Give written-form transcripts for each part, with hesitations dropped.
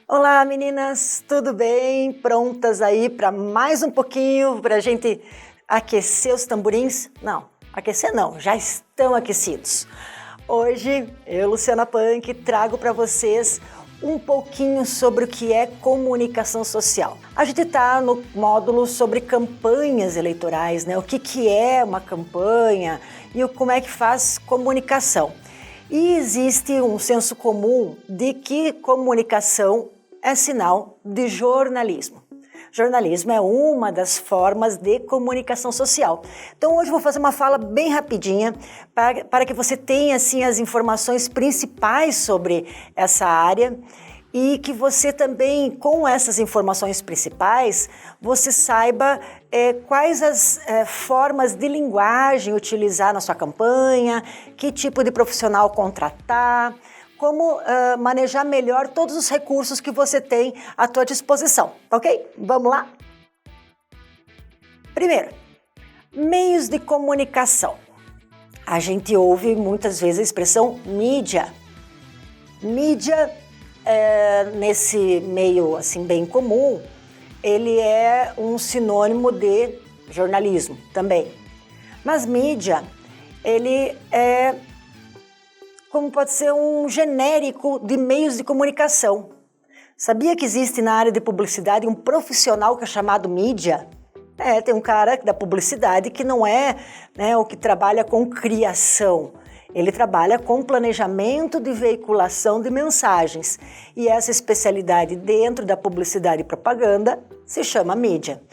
Olá, meninas, tudo bem? Prontas aí para mais um pouquinho para a gente aquecer os tamborins? Não, aquecer não, já estão aquecidos. Hoje, eu, Luciana Punk, trago para vocês um pouquinho sobre o que é comunicação social. A gente está no módulo sobre campanhas eleitorais, né? O que é uma campanha e como é que faz comunicação. E existe um senso comum de que comunicação é sinal de jornalismo. Jornalismo é uma das formas de comunicação social. Então hoje eu vou fazer uma fala bem rapidinha para que você tenha assim, as informações principais sobre essa área e que você também, com essas informações principais, você saiba quais as formas de linguagem utilizar na sua campanha, que tipo de profissional contratar, como manejar melhor todos os recursos que você tem à sua disposição, ok? Vamos lá? Primeiro, meios de comunicação. A gente ouve muitas vezes a expressão mídia. Mídia, nesse meio assim bem comum, ele é um sinônimo de jornalismo também. Mas mídia, ele é como pode ser um genérico de meios de comunicação. Sabia que existe na área de publicidade um profissional que é chamado mídia? Tem um cara da publicidade que não é, o que trabalha com criação. Ele trabalha com planejamento de veiculação de mensagens. E essa especialidade dentro da publicidade e propaganda se chama mídia.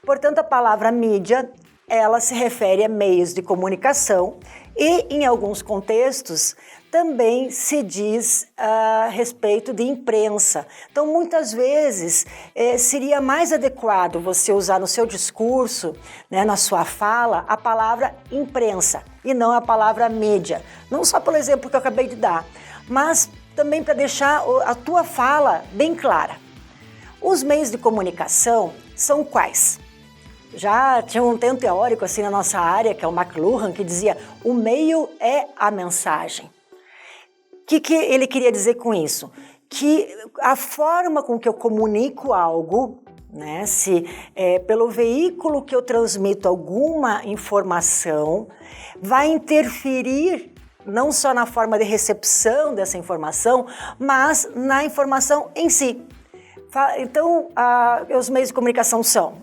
Portanto, a palavra mídia, ela se refere a meios de comunicação e, em alguns contextos, também se diz a respeito de imprensa. Então, muitas vezes, seria mais adequado você usar no seu discurso, na sua fala, a palavra imprensa e não a palavra mídia. Não só pelo exemplo que eu acabei de dar, mas também para deixar a tua fala bem clara. Os meios de comunicação são quais? Já tinha um teórico assim na nossa área, que é o McLuhan, que dizia: o meio é a mensagem. O que ele queria dizer com isso? Que a forma com que eu comunico algo, se pelo veículo que eu transmito alguma informação, vai interferir não só na forma de recepção dessa informação, mas na informação em si. Então, os meios de comunicação são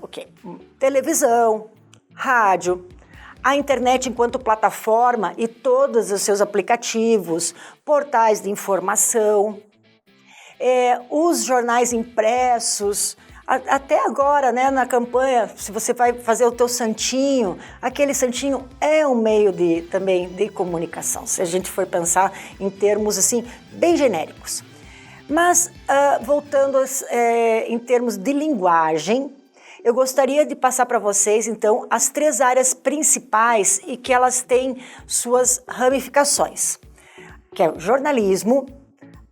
televisão, rádio, a internet enquanto plataforma e todos os seus aplicativos, portais de informação, os jornais impressos, até agora, na campanha, se você vai fazer o teu santinho, aquele santinho é um meio também de comunicação, se a gente for pensar em termos assim, bem genéricos. Mas, voltando em termos de linguagem, eu gostaria de passar para vocês, então, as 3 áreas principais e que elas têm suas ramificações, que é o jornalismo,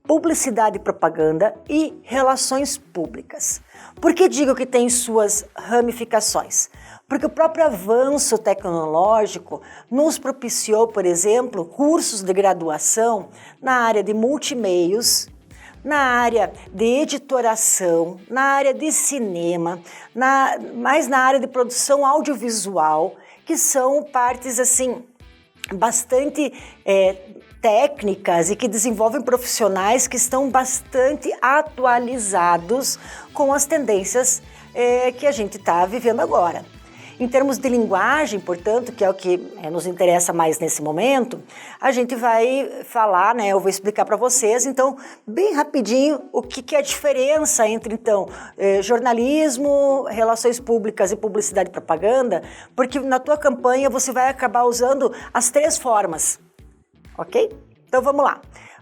publicidade e propaganda e relações públicas. Por que digo que tem suas ramificações? Porque o próprio avanço tecnológico nos propiciou, por exemplo, cursos de graduação na área de multimeios, na área de editoração, na área de cinema, mais na área de produção audiovisual, que são partes assim bastante técnicas e que desenvolvem profissionais que estão bastante atualizados com as tendências que a gente está vivendo agora. Em termos de linguagem, portanto, que é o que nos interessa mais nesse momento, a gente vai falar, eu vou explicar para vocês, então, bem rapidinho, o que é a diferença entre, então, jornalismo, relações públicas e publicidade e propaganda, porque na tua campanha você vai acabar usando as 3 formas, ok? Então, vamos lá.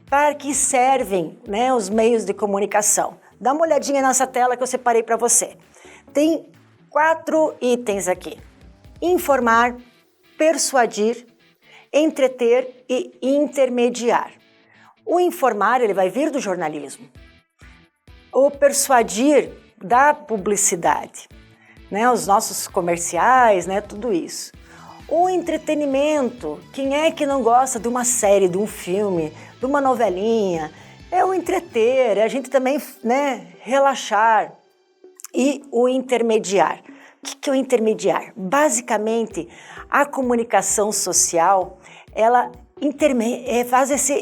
Para que servem, os meios de comunicação? Dá uma olhadinha nessa tela que eu separei para você. Tem 4 itens aqui: informar, persuadir, entreter e intermediar. O informar, ele vai vir do jornalismo. O persuadir, da publicidade, os nossos comerciais, tudo isso. O entretenimento, quem é que não gosta de uma série, de um filme, de uma novelinha, é o entreter, é a gente também, né, relaxar. E o intermediar. O que é o intermediar? Basicamente, a comunicação social, ela faz esse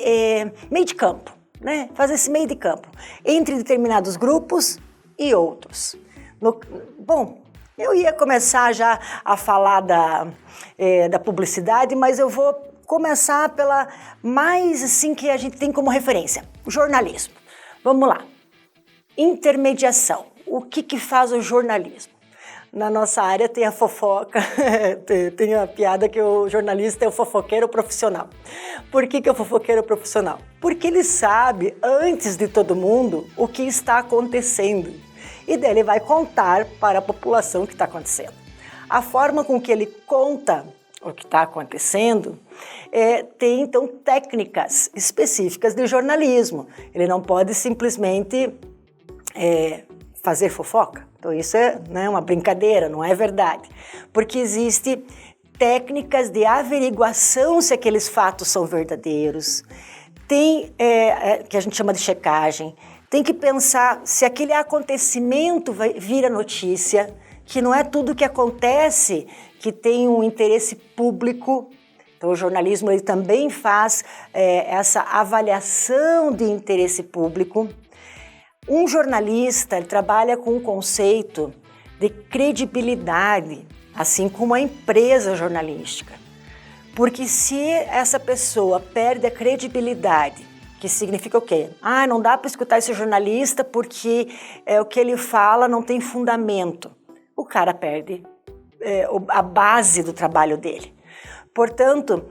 meio de campo, né? Faz esse meio de campo entre determinados grupos e outros. Bom, eu ia começar já a falar da publicidade, mas eu vou começar pela mais assim que a gente tem como referência, o jornalismo. Vamos lá. Intermediação. O que faz o jornalismo? Na nossa área tem a fofoca, tem a piada que o jornalista é o fofoqueiro profissional. Por que é o fofoqueiro profissional? Porque ele sabe, antes de todo mundo, o que está acontecendo. E daí ele vai contar para a população o que está acontecendo. A forma com que ele conta o que está acontecendo tem, então, técnicas específicas de jornalismo. Ele não pode simplesmente fazer fofoca. Então isso é, né, uma brincadeira, não é verdade. Porque existem técnicas de averiguação se aqueles fatos são verdadeiros. Tem, que a gente chama de checagem. Tem que pensar se aquele acontecimento vira notícia, que não é tudo que acontece que tem um interesse público. Então o jornalismo ele também faz essa avaliação de interesse público. Um jornalista ele trabalha com um conceito de credibilidade, assim como a empresa jornalística. Porque se essa pessoa perde a credibilidade, que significa o quê? Não dá para escutar esse jornalista porque o que ele fala não tem fundamento. O cara perde a base do trabalho dele. Portanto,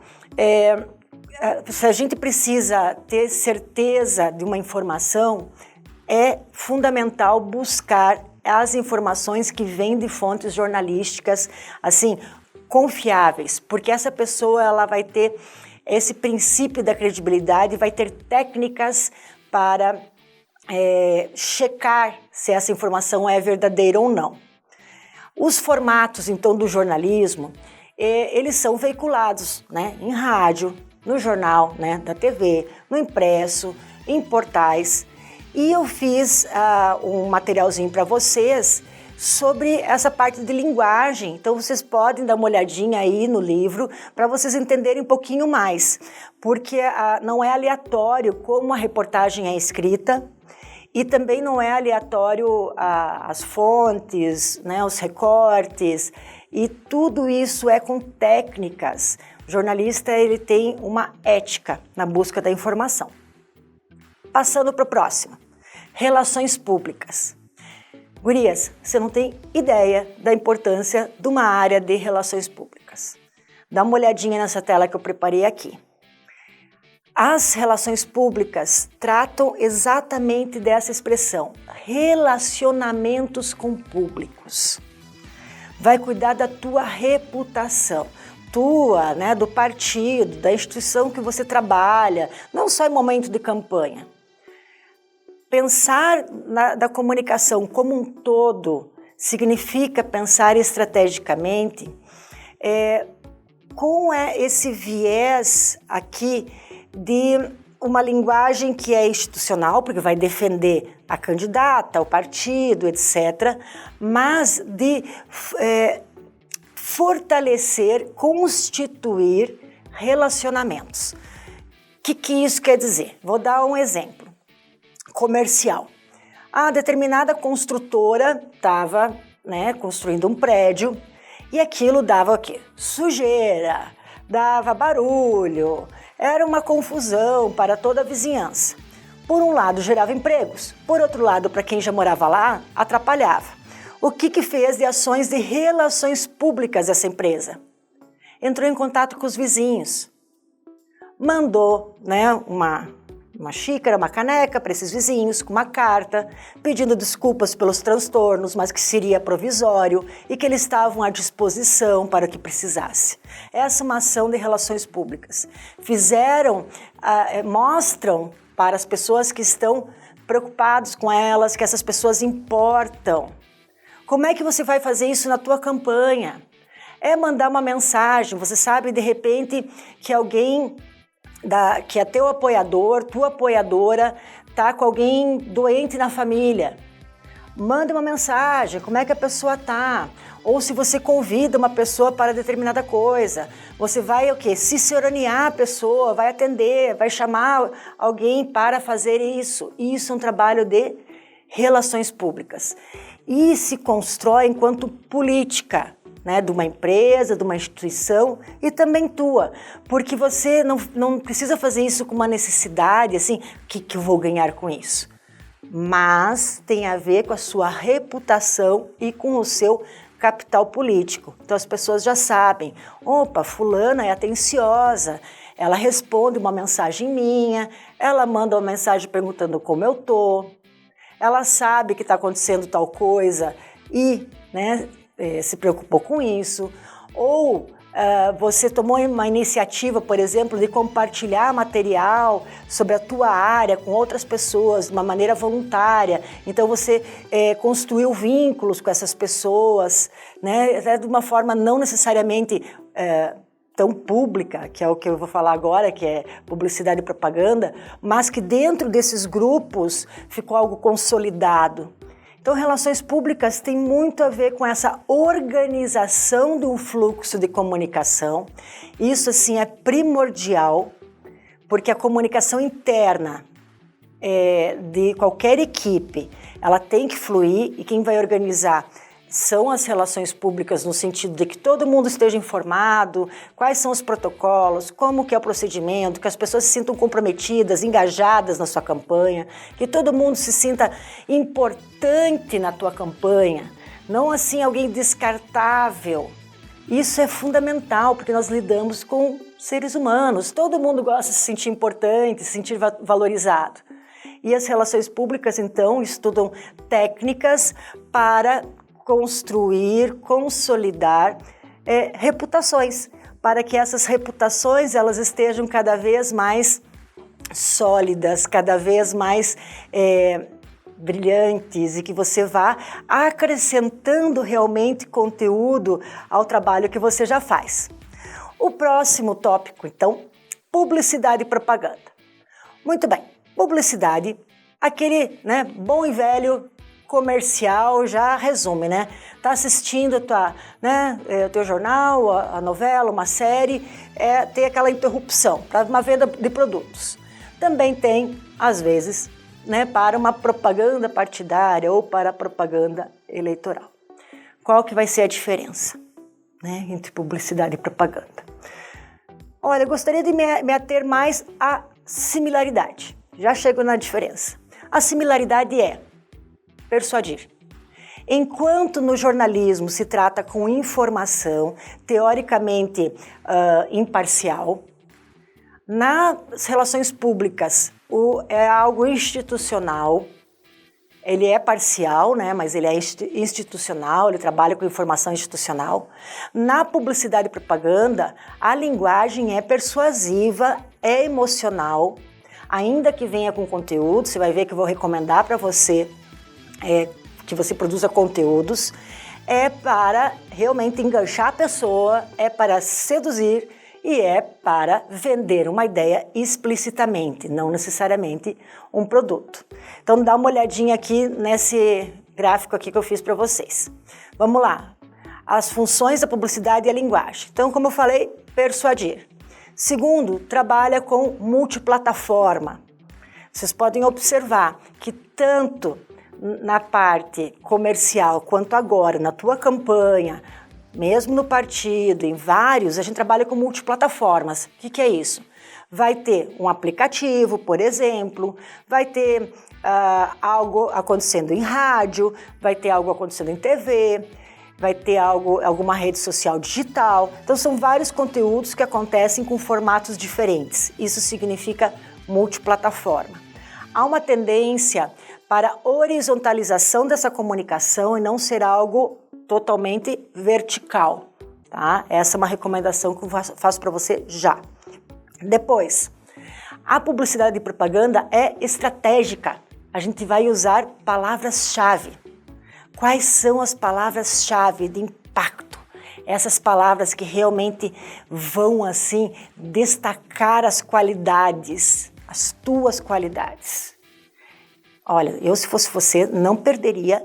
se a gente precisa ter certeza de uma informação, é fundamental buscar as informações que vêm de fontes jornalísticas, assim, confiáveis, porque essa pessoa ela vai ter esse princípio da credibilidade, vai ter técnicas para checar se essa informação é verdadeira ou não. Os formatos, então, do jornalismo, eles são veiculados, né, em rádio, no jornal, né, da TV, no impresso, em portais. E eu fiz um materialzinho para vocês sobre essa parte de linguagem. Então vocês podem dar uma olhadinha aí no livro para vocês entenderem um pouquinho mais. Porque não é aleatório como a reportagem é escrita e também não é aleatório as fontes, né, os recortes. E tudo isso é com técnicas. O jornalista ele tem uma ética na busca da informação. Passando para o próximo. Relações públicas. Gurias, você não tem ideia da importância de uma área de relações públicas. Dá uma olhadinha nessa tela que eu preparei aqui. As relações públicas tratam exatamente dessa expressão, relacionamentos com públicos. Vai cuidar da tua reputação, tua, né, do partido, da instituição que você trabalha, não só em momento de campanha. Pensar da comunicação como um todo significa pensar estrategicamente com esse viés aqui de uma linguagem que é institucional, porque vai defender a candidata, o partido, etc., mas de fortalecer, constituir relacionamentos. O que isso quer dizer? Vou dar um exemplo. Comercial. A determinada construtora estava, né, construindo um prédio e aquilo dava o quê? Sujeira, dava barulho, era uma confusão para toda a vizinhança. Por um lado gerava empregos, por outro lado para quem já morava lá atrapalhava. O que fez de ações de relações públicas essa empresa? Entrou em contato com os vizinhos, mandou, né, uma xícara, uma caneca para esses vizinhos, com uma carta, pedindo desculpas pelos transtornos, mas que seria provisório e que eles estavam à disposição para o que precisasse. Essa é uma ação de relações públicas. Mostram para as pessoas que estão preocupadas com elas, que essas pessoas importam. Como é que você vai fazer isso na tua campanha? É mandar uma mensagem, você sabe de repente que alguém que é teu apoiador, tua apoiadora, tá com alguém doente na família, manda uma mensagem, como é que a pessoa tá? Ou se você convida uma pessoa para determinada coisa, você vai o quê? Ciceronear a pessoa, vai atender, vai chamar alguém para fazer isso. Isso é um trabalho de relações públicas. E se constrói enquanto política, né, de uma empresa, de uma instituição e também tua, porque você não precisa fazer isso com uma necessidade, assim, o que eu vou ganhar com isso? Mas tem a ver com a sua reputação e com o seu capital político. Então as pessoas já sabem, opa, fulana é atenciosa, ela responde uma mensagem minha, ela manda uma mensagem perguntando como eu tô, ela sabe que está acontecendo tal coisa e, né, se preocupou com isso, ou você tomou uma iniciativa, por exemplo, de compartilhar material sobre a tua área com outras pessoas de uma maneira voluntária. Então você construiu vínculos com essas pessoas, né, até de uma forma não necessariamente tão pública, que é o que eu vou falar agora, que é publicidade e propaganda, mas que dentro desses grupos ficou algo consolidado. Então, relações públicas tem muito a ver com essa organização do fluxo de comunicação. Isso, assim, é primordial, porque a comunicação interna de qualquer equipe, ela tem que fluir e quem vai organizar são as relações públicas no sentido de que todo mundo esteja informado, quais são os protocolos, como que é o procedimento, que as pessoas se sintam comprometidas, engajadas na sua campanha, que todo mundo se sinta importante na tua campanha, não assim alguém descartável. Isso é fundamental, porque nós lidamos com seres humanos, todo mundo gosta de se sentir importante, se sentir valorizado. E as relações públicas, então, estudam técnicas para construir, consolidar reputações, para que essas reputações elas estejam cada vez mais sólidas, cada vez mais brilhantes e que você vá acrescentando realmente conteúdo ao trabalho que você já faz. O próximo tópico, então, publicidade e propaganda. Muito bem, publicidade, aquele, né, bom e velho comercial já resume, né? Tá assistindo o teu jornal, a novela, uma série, tem aquela interrupção para uma venda de produtos. Também tem, às vezes, né, para uma propaganda partidária ou para a propaganda eleitoral. Qual que vai ser a diferença, né, entre publicidade e propaganda? Olha, eu gostaria de me ater mais à similaridade. Já chego na diferença. A similaridade é persuadir. Enquanto no jornalismo se trata com informação teoricamente imparcial, nas relações públicas é algo institucional, ele é parcial, né, mas ele é institucional, ele trabalha com informação institucional. Na publicidade e propaganda, a linguagem é persuasiva, é emocional, ainda que venha com conteúdo, você vai ver que eu vou recomendar para você que você produza conteúdos, é para realmente enganchar a pessoa, é para seduzir e é para vender uma ideia explicitamente, não necessariamente um produto. Então dá uma olhadinha aqui nesse gráfico aqui que eu fiz para vocês. Vamos lá, as funções da publicidade e a linguagem. Então, como eu falei, persuadir. Segundo, trabalha com multiplataforma. Vocês podem observar que tanto na parte comercial quanto agora, na tua campanha, mesmo no partido, em vários, a gente trabalha com multiplataformas. O que é isso? Vai ter um aplicativo, por exemplo, vai ter algo acontecendo em rádio, vai ter algo acontecendo em TV, vai ter alguma rede social digital. Então são vários conteúdos que acontecem com formatos diferentes. Isso significa multiplataforma. Há uma tendência para horizontalização dessa comunicação e não ser algo totalmente vertical, tá? Essa é uma recomendação que eu faço para você já. Depois, a publicidade e propaganda é estratégica. A gente vai usar palavras-chave. Quais são as palavras-chave de impacto? Essas palavras que realmente vão, assim, destacar as qualidades, as tuas qualidades. Olha, eu se fosse você não perderia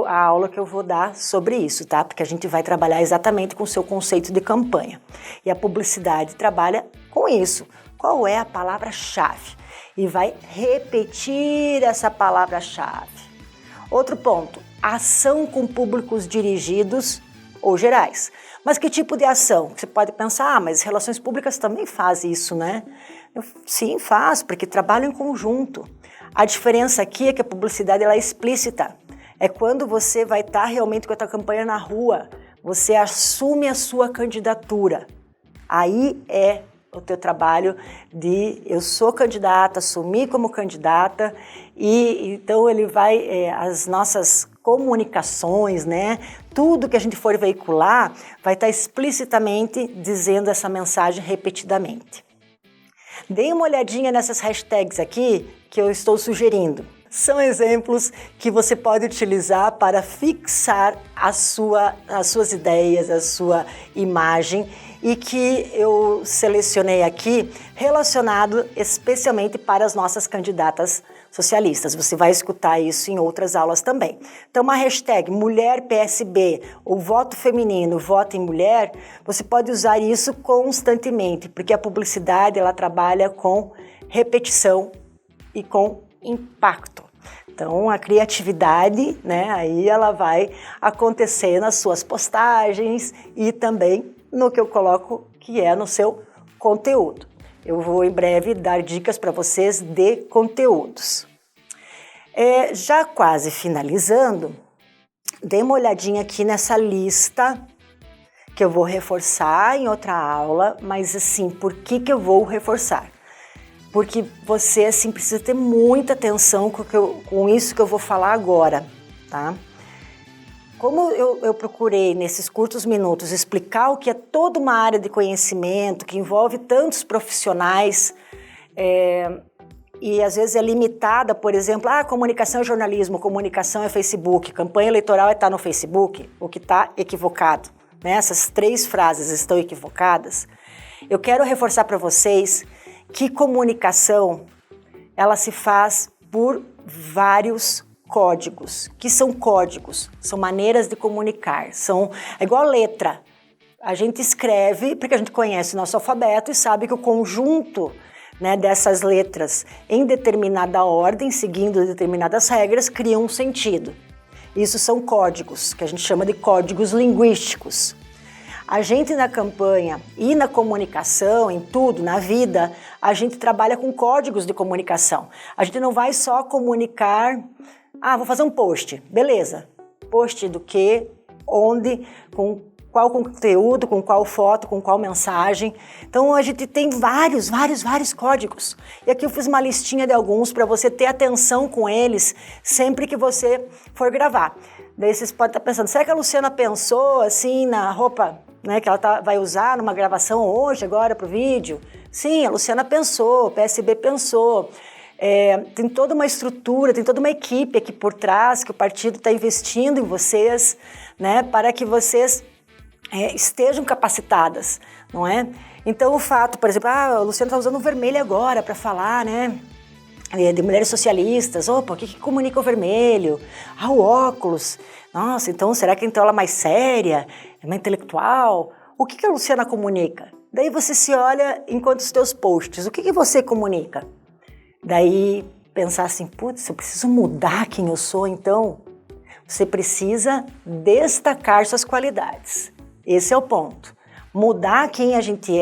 a aula que eu vou dar sobre isso, tá? Porque a gente vai trabalhar exatamente com o seu conceito de campanha. E a publicidade trabalha com isso. Qual é a palavra-chave? E vai repetir essa palavra-chave. Outro ponto, ação com públicos dirigidos ou gerais. Mas que tipo de ação? Você pode pensar, mas relações públicas também faz isso, né? Sim, faz, porque trabalham em conjunto. A diferença aqui é que a publicidade ela é explícita. É quando você vai estar realmente com a tua campanha na rua, você assume a sua candidatura. Aí é o teu trabalho de eu sou candidata, assumir como candidata e então ele vai, as nossas comunicações, né? Tudo que a gente for veicular vai estar explicitamente dizendo essa mensagem repetidamente. Dê uma olhadinha nessas hashtags aqui que eu estou sugerindo. São exemplos que você pode utilizar para fixar as suas ideias, a sua imagem e que eu selecionei aqui relacionado especialmente para as nossas candidatas socialistas. Você vai escutar isso em outras aulas também. Então, uma hashtag Mulher PSB ou Voto Feminino, Voto em Mulher, você pode usar isso constantemente, porque a publicidade ela trabalha com repetição e com impacto. Então, a criatividade, né, aí ela vai acontecer nas suas postagens e também no que eu coloco, que é no seu conteúdo. Eu vou em breve dar dicas para vocês de conteúdos. Já quase finalizando, dê uma olhadinha aqui nessa lista que eu vou reforçar em outra aula, mas assim, por que eu vou reforçar? Porque você assim, precisa ter muita atenção com isso que eu vou falar agora, tá? Como eu procurei, nesses curtos minutos, explicar o que é toda uma área de conhecimento, que envolve tantos profissionais, e às vezes é limitada, por exemplo, comunicação é jornalismo, comunicação é Facebook, campanha eleitoral é estar no Facebook, o que está equivocado, né? Essas 3 frases estão equivocadas. Eu quero reforçar para vocês que comunicação, ela se faz por vários códigos. Que são códigos? São maneiras de comunicar. É igual letra. A gente escreve porque a gente conhece o nosso alfabeto e sabe que o conjunto, né, dessas letras em determinada ordem, seguindo determinadas regras, cria um sentido. Isso são códigos, que a gente chama de códigos linguísticos. A gente na campanha e na comunicação, em tudo, na vida, a gente trabalha com códigos de comunicação. A gente não vai só comunicar, vou fazer um post, beleza. Post do quê, onde, com qual conteúdo, com qual foto, com qual mensagem. Então a gente tem vários códigos. E aqui eu fiz uma listinha de alguns para você ter atenção com eles sempre que você for gravar. Daí vocês podem estar pensando, será que a Luciana pensou assim na roupa, né, que ela vai usar numa gravação hoje, agora para o vídeo? Sim, a Luciana pensou, o PSB pensou. Tem toda uma estrutura, tem toda uma equipe aqui por trás que o partido está investindo em vocês, né, para que vocês estejam capacitadas, não é? Então o fato, por exemplo, a Luciana está usando o vermelho agora para falar, né, de mulheres socialistas. Opa, o que comunica o vermelho? O óculos. Nossa, então será que então ela é mais séria? É mais intelectual? O que a Luciana comunica? Daí você se olha enquanto os teus posts. O que você comunica? Daí pensar assim, putz, eu preciso mudar quem eu sou, então você precisa destacar suas qualidades. Esse é o ponto. Mudar quem a gente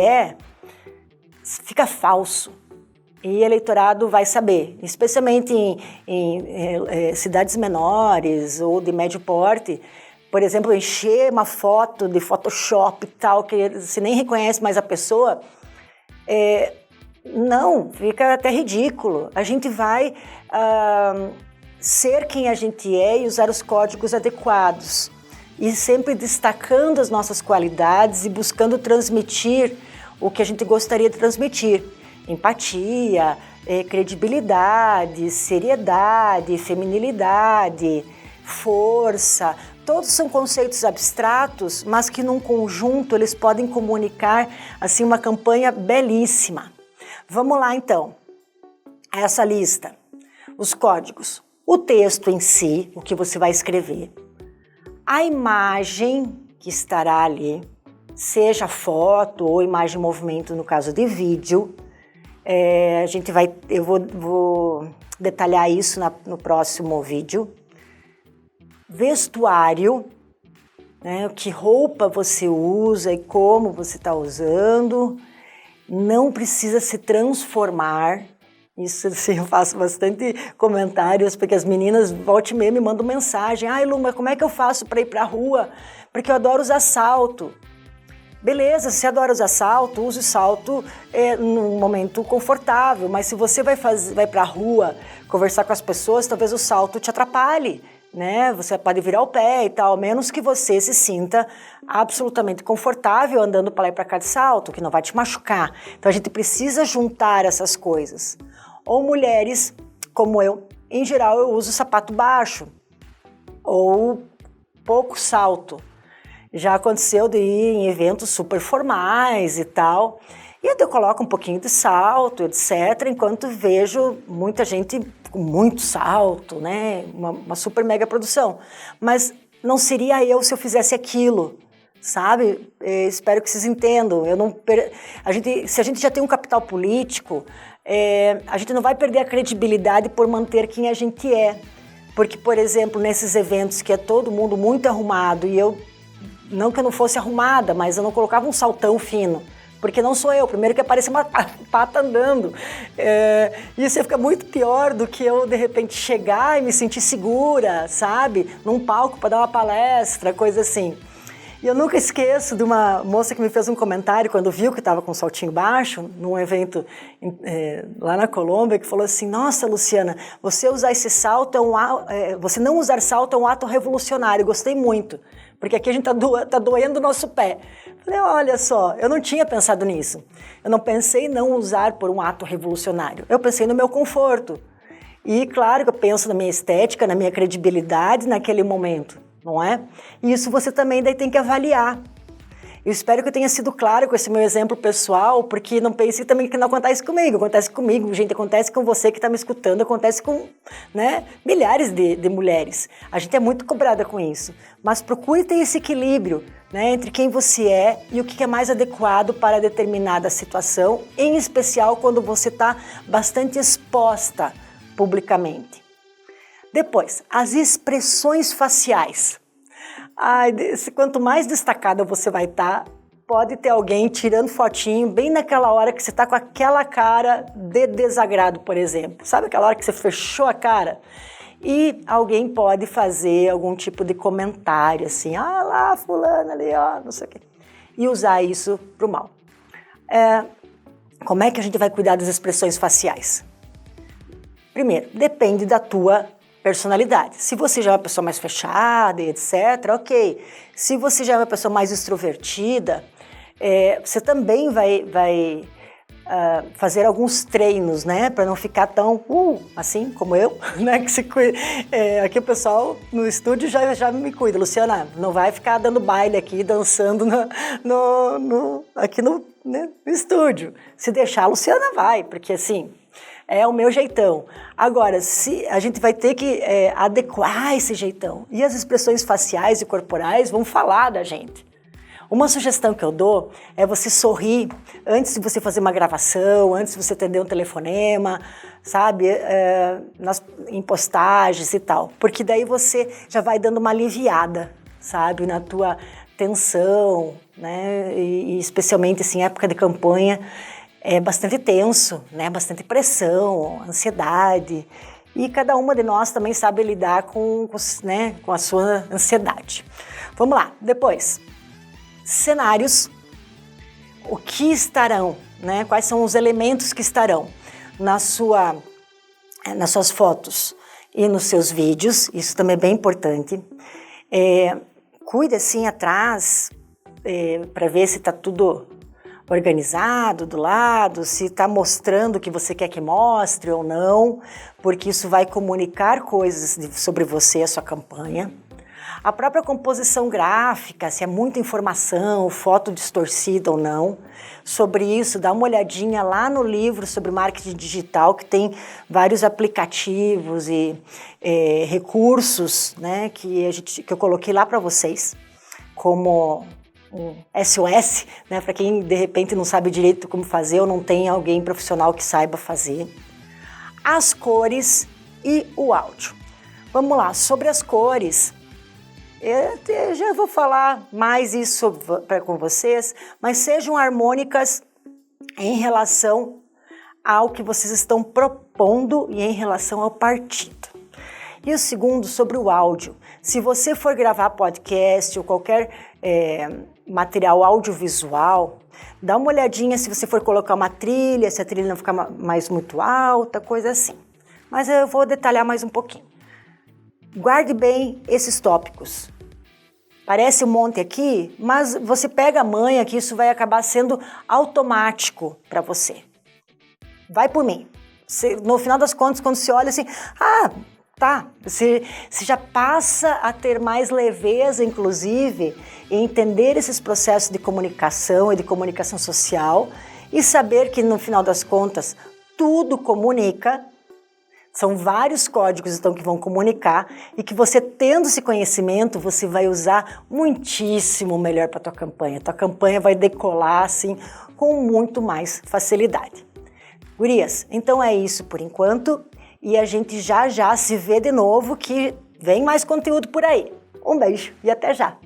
fica falso. E o eleitorado vai saber, especialmente em cidades menores ou de médio porte, por exemplo, encher uma foto de Photoshop e tal, que você nem reconhece mais a pessoa, não, fica até ridículo. A gente vai ser quem a gente é e usar os códigos adequados. E sempre destacando as nossas qualidades e buscando transmitir o que a gente gostaria de transmitir. Empatia, credibilidade, seriedade, feminilidade, força. Todos são conceitos abstratos, mas que num conjunto eles podem comunicar assim uma campanha belíssima. Vamos lá então, essa lista. os códigos, o texto em si, o que você vai escrever, a imagem que estará ali, seja foto ou imagem em movimento no caso de vídeo. Eu vou detalhar isso no próximo vídeo. Vestuário, né, que roupa você usa e como você está usando. Não precisa se transformar. Isso assim, eu faço bastante comentários, porque as meninas volta e meia me mandam mensagem. Ai, Lu, mas como é que eu faço para ir para a rua? Porque eu adoro usar salto. Beleza, se você adora usar salto, use o salto num momento confortável, mas se você vai para a rua conversar com as pessoas, talvez o salto te atrapalhe, né? Você pode virar o pé e tal, a menos que você se sinta absolutamente confortável andando para lá e para cá de salto, que não vai te machucar. Então a gente precisa juntar essas coisas. Ou mulheres, como eu, em geral eu uso sapato baixo ou pouco salto. Já aconteceu de ir em eventos super formais e tal, e eu coloco um pouquinho de salto, etc., enquanto vejo muita gente com muito salto, né? Uma super mega produção. Mas não seria eu se eu fizesse aquilo, sabe? Espero que vocês entendam. Se a gente já tem um capital político, a gente não vai perder a credibilidade por manter quem a gente é. Porque, por exemplo, nesses eventos que é todo mundo muito arrumado e eu, não que eu não fosse arrumada, mas eu não colocava um saltão fino, porque não sou eu. Primeiro que aparece uma pata andando. Isso ia ficar muito pior do que eu, de repente, chegar e me sentir segura, sabe? Num palco para dar uma palestra, coisa assim. E eu nunca esqueço de uma moça que me fez um comentário quando viu que estava com um saltinho baixo, num evento lá na Colômbia, que falou assim: nossa, Luciana, você usar esse salto você não usar salto é um ato revolucionário. Gostei muito, porque aqui a gente tá doendo o nosso pé. Falei, olha só, eu não tinha pensado nisso. Eu não pensei em não usar por um ato revolucionário. Eu pensei no meu conforto. E claro que eu penso na minha estética, na minha credibilidade naquele momento, não é? E isso você também daí tem que avaliar. Eu espero que eu tenha sido claro com esse meu exemplo pessoal, porque não pense também que não acontece comigo, gente, acontece com você que está me escutando, acontece com, né, milhares de mulheres. A gente é muito cobrada com isso, mas procure ter esse equilíbrio, né, entre quem você é e o que é mais adequado para determinada situação, em especial quando você está bastante exposta publicamente. Depois, as expressões faciais. Quanto mais destacada você vai estar, pode ter alguém tirando fotinho bem naquela hora que você está com aquela cara de desagrado, por exemplo. Sabe aquela hora que você fechou a cara? E alguém pode fazer algum tipo de comentário assim, lá, fulana ali, não sei o quê. E usar isso para o mal. Como é que a gente vai cuidar das expressões faciais? Primeiro, depende da tua personalidade. Se você já é uma pessoa mais fechada e etc., ok. Se você já é uma pessoa mais extrovertida, você também vai fazer alguns treinos, né? Para não ficar tão assim como eu, né? Aqui o pessoal no estúdio já me cuida. Luciana, não vai ficar dando baile aqui, dançando aqui no estúdio. Se deixar, a Luciana vai, porque assim, é o meu jeitão. Agora, se a gente vai ter que adequar esse jeitão. E as expressões faciais e corporais vão falar da gente. Uma sugestão que eu dou é você sorrir antes de você fazer uma gravação, antes de você atender um telefonema, sabe? Em postagens e tal. Porque daí você já vai dando uma aliviada, sabe? Na tua tensão, né? E especialmente assim, em época de campanha, é bastante tenso, né? Bastante pressão, ansiedade. E cada uma de nós também sabe lidar com a sua ansiedade. Vamos lá, depois. Cenários. O que estarão, né? Quais são os elementos que estarão nas suas fotos e nos seus vídeos. Isso também é bem importante. Cuide assim atrás para ver se está tudo organizado do lado, se está mostrando o que você quer que mostre ou não, porque isso vai comunicar coisas sobre você, a sua campanha. A própria composição gráfica, se é muita informação, foto distorcida ou não. Sobre isso, dá uma olhadinha lá no livro sobre marketing digital, que tem vários aplicativos e recursos, né, que eu coloquei lá para vocês, como um SOS, né, para quem de repente não sabe direito como fazer ou não tem alguém profissional que saiba fazer. As cores e o áudio. Vamos lá, sobre as cores, eu já vou falar mais isso com vocês, mas sejam harmônicas em relação ao que vocês estão propondo e em relação ao partido. E o segundo, sobre o áudio. Se você for gravar podcast ou qualquer material audiovisual, dá uma olhadinha se você for colocar uma trilha, se a trilha não ficar mais muito alta, coisa assim. Mas eu vou detalhar mais um pouquinho. Guarde bem esses tópicos. Parece um monte aqui, mas você pega a manha que isso vai acabar sendo automático para você. Vai por mim. No final das contas, quando você olha assim, tá, você já passa a ter mais leveza, inclusive, em entender esses processos de comunicação e de comunicação social e saber que, no final das contas, tudo comunica. São vários códigos, então, que vão comunicar e que você, tendo esse conhecimento, você vai usar muitíssimo melhor para a tua campanha. Tua campanha vai decolar, assim, com muito mais facilidade. Gurias, então é isso por enquanto. E a gente já se vê de novo, que vem mais conteúdo por aí. Um beijo e até já!